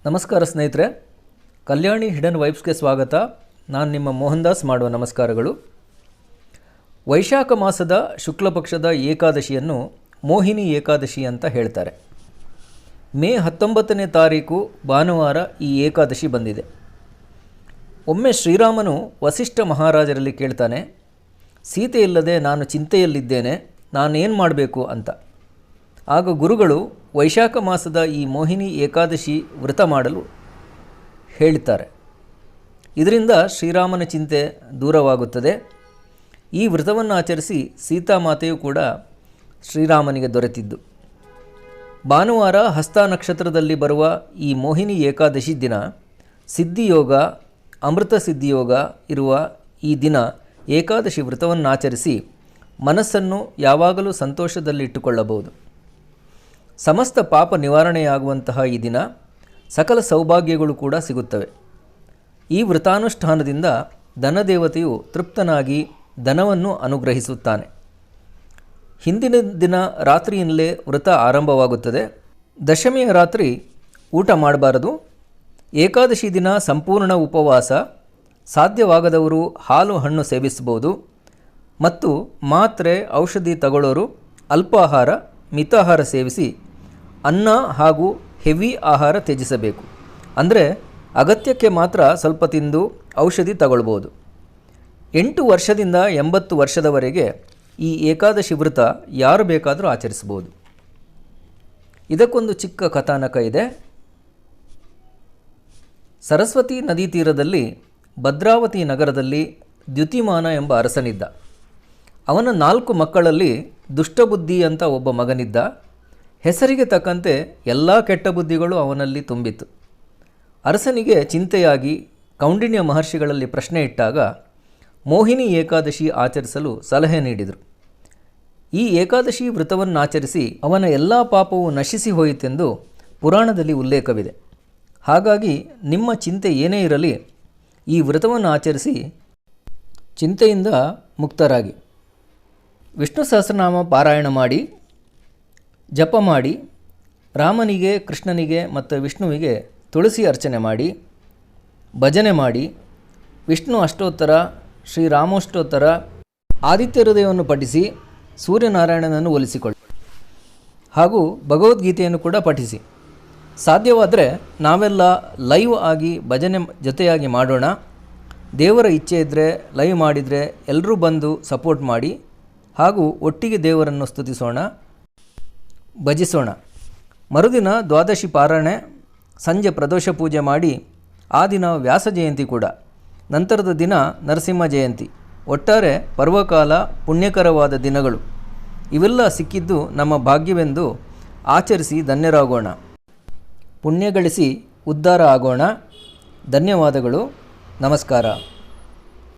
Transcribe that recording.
ನಮಸ್ಕಾರ ಸ್ನೇಹಿತರೆ, ಕಲ್ಯಾಣಿ ಹಿಡನ್ ವೈಬ್ಸ್ಗೆ ಸ್ವಾಗತ. ನಾನು ನಿಮ್ಮ ಮೋಹನ್ ದಾಸ್ ಮಾಡುವ ನಮಸ್ಕಾರಗಳು. ವೈಶಾಖ ಮಾಸದ ಶುಕ್ಲ ಪಕ್ಷದ ಏಕಾದಶಿಯನ್ನು ಮೋಹಿನಿ ಏಕಾದಶಿ ಅಂತ ಹೇಳ್ತಾರೆ. ಮೇ 19ನೇ ತಾರೀಕು ಭಾನುವಾರ ಈ ಏಕಾದಶಿ ಬಂದಿದೆ. ಒಮ್ಮೆ ಶ್ರೀರಾಮನು ವಸಿಷ್ಠ ಮಹಾರಾಜರಲ್ಲಿ ಕೇಳ್ತಾನೆ, ಸೀತೆ ಇಲ್ಲದೆ ನಾನು ಚಿಂತೆಯಲ್ಲಿದ್ದೇನೆ, ನಾನೇನು ಮಾಡಬೇಕು ಅಂತ. ಆಗ ಗುರುಗಳು ವೈಶಾಖ ಮಾಸದ ಈ ಮೋಹಿನಿ ಏಕಾದಶಿ ವ್ರತ ಮಾಡಲು ಹೇಳ್ತಾರೆ. ಇದರಿಂದ ಶ್ರೀರಾಮನ ಚಿಂತೆ ದೂರವಾಗುತ್ತದೆ. ಈ ವ್ರತವನ್ನು ಆಚರಿಸಿ ಸೀತಾಮಾತೆಯು ಕೂಡ ಶ್ರೀರಾಮನಿಗೆ ದೊರೆತಿದ್ದು. ಭಾನುವಾರ ಹಸ್ತ ನಕ್ಷತ್ರದಲ್ಲಿ ಬರುವ ಈ ಮೋಹಿನಿ ಏಕಾದಶಿ ದಿನ ಸಿದ್ಧಿಯೋಗ, ಅಮೃತ ಸಿದ್ಧಿಯೋಗ ಇರುವ ಈ ದಿನ ಏಕಾದಶಿ ವ್ರತವನ್ನು ಆಚರಿಸಿ ಮನಸ್ಸನ್ನು ಯಾವಾಗಲೂ ಸಂತೋಷದಲ್ಲಿಟ್ಟುಕೊಳ್ಳಬಹುದು. ಸಮಸ್ತ ಪಾಪ ನಿವಾರಣೆಯಾಗುವಂತಹ ಈ ದಿನ ಸಕಲ ಸೌಭಾಗ್ಯಗಳು ಕೂಡ ಸಿಗುತ್ತವೆ. ಈ ವ್ರತಾನುಷ್ಠಾನದಿಂದ ಧನದೇವತೆಯು ತೃಪ್ತನಾಗಿ ಧನವನ್ನು ಅನುಗ್ರಹಿಸುತ್ತಾನೆ. ಹಿಂದಿನ ದಿನ ರಾತ್ರಿಯಿಂದಲೇ ವ್ರತ ಆರಂಭವಾಗುತ್ತದೆ. ದಶಮಿಯ ರಾತ್ರಿ ಊಟ ಮಾಡಬಾರದು. ಏಕಾದಶಿ ದಿನ ಸಂಪೂರ್ಣ ಉಪವಾಸ, ಸಾಧ್ಯವಾಗದವರು ಹಾಲು ಹಣ್ಣು ಸೇವಿಸಬಹುದು. ಮತ್ತು ಮಾತ್ರೆ ಔಷಧಿ ತಗೊಳ್ಳೋರು ಅಲ್ಪಾಹಾರ ಮಿತಾಹಾರ ಸೇವಿಸಿ ಅನ್ನ ಹಾಗೂ ಹೆವಿ ಆಹಾರ ತ್ಯಜಿಸಬೇಕು. ಅಂದರೆ ಅಗತ್ಯಕ್ಕೆ ಮಾತ್ರ ಸ್ವಲ್ಪ ತಿಂದು ಔಷಧಿ ತಗೊಳ್ಬೋದು. 8 ವರ್ಷದಿಂದ 80 ವರ್ಷದವರೆಗೆ ಈ ಏಕಾದಶಿ ವ್ರತ ಯಾರು ಬೇಕಾದರೂ ಆಚರಿಸ್ಬೋದು. ಇದಕ್ಕೊಂದು ಚಿಕ್ಕ ಕಥಾನಕ ಇದೆ. ಸರಸ್ವತಿ ನದಿ ತೀರದಲ್ಲಿ ಭದ್ರಾವತಿ ನಗರದಲ್ಲಿ ದ್ಯುತಿಮಾನ ಎಂಬ ಅರಸನಿದ್ದ. ಅವನ 4 ಮಕ್ಕಳಲ್ಲಿ ದುಷ್ಟಬುದ್ಧಿ ಅಂತ ಒಬ್ಬ ಮಗನಿದ್ದ. ಹೆಸರಿಗೆ ತಕ್ಕಂತೆ ಎಲ್ಲ ಕೆಟ್ಟ ಬುದ್ಧಿಗಳು ಅವನಲ್ಲಿ ತುಂಬಿತ್ತು. ಅರಸನಿಗೆ ಚಿಂತೆಯಾಗಿ ಕೌಂಡಿನ್ಯ ಮಹರ್ಷಿಗಳಲ್ಲಿ ಪ್ರಶ್ನೆ ಇಟ್ಟಾಗ ಮೋಹಿನಿ ಏಕಾದಶಿ ಆಚರಿಸಲು ಸಲಹೆ ನೀಡಿದರು. ಈ ಏಕಾದಶಿ ವ್ರತವನ್ನು ಆಚರಿಸಿ ಅವನ ಎಲ್ಲ ಪಾಪವು ನಶಿಸಿ ಹೋಯಿತೆಂದು ಪುರಾಣದಲ್ಲಿ ಉಲ್ಲೇಖವಿದೆ. ಹಾಗಾಗಿ ನಿಮ್ಮ ಚಿಂತೆ ಏನೇ ಇರಲಿ, ಈ ವ್ರತವನ್ನು ಆಚರಿಸಿ ಚಿಂತೆಯಿಂದ ಮುಕ್ತರಾಗಿ ವಿಷ್ಣು ಸಹಸ್ರನಾಮ ಪಾರಾಯಣ ಮಾಡಿ, ಜಪ ಮಾಡಿ, ರಾಮನಿಗೆ, ಕೃಷ್ಣನಿಗೆ ಮತ್ತು ವಿಷ್ಣುವಿಗೆ ತುಳಸಿ ಅರ್ಚನೆ ಮಾಡಿ, ಭಜನೆ ಮಾಡಿ, ವಿಷ್ಣು ಅಷ್ಟೋತ್ತರ, ಶ್ರೀರಾಮೋಷ್ಟೋತ್ತರ, ಆದಿತ್ಯ ಹೃದಯವನ್ನು ಪಠಿಸಿ, ಸೂರ್ಯನಾರಾಯಣನನ್ನು ಒಲಿಸಿಕೊಳ್ಳಿ ಹಾಗೂ ಭಗವದ್ಗೀತೆಯನ್ನು ಕೂಡ ಪಠಿಸಿ. ಸಾಧ್ಯವಾದರೆ ನಾವೆಲ್ಲ ಲೈವ್ ಆಗಿ ಭಜನೆ ಜೊತೆಯಾಗಿ ಮಾಡೋಣ. ದೇವರ ಇಚ್ಛೆ ಇದ್ದರೆ ಲೈವ್ ಮಾಡಿದರೆ ಎಲ್ಲರೂ ಬಂದು ಸಪೋರ್ಟ್ ಮಾಡಿ ಹಾಗೂ ಒಟ್ಟಿಗೆ ದೇವರನ್ನು ಸ್ತುತಿಸೋಣ, ಭಜಿಸೋಣ. ಮರುದಿನ ದ್ವಾದಶಿ ಪಾರಾಯಣೆ, ಸಂಜೆ ಪ್ರದೋಷ ಪೂಜೆ ಮಾಡಿ, ಆ ದಿನ ವ್ಯಾಸ ಜಯಂತಿ ಕೂಡ, ನಂತರದ ದಿನ ನರಸಿಂಹ ಜಯಂತಿ. ಒಟ್ಟಾರೆ ಪರ್ವಕಾಲ, ಪುಣ್ಯಕರವಾದ ದಿನಗಳು ಇವೆಲ್ಲ ಸಿಕ್ಕಿದ್ದು ನಮ್ಮ ಭಾಗ್ಯವೆಂದು ಆಚರಿಸಿ ಧನ್ಯರಾಗೋಣ. ಪುಣ್ಯ ಗಳಿಸಿ ಉದ್ಧಾರ ಆಗೋಣ. ಧನ್ಯವಾದಗಳು. ನಮಸ್ಕಾರ.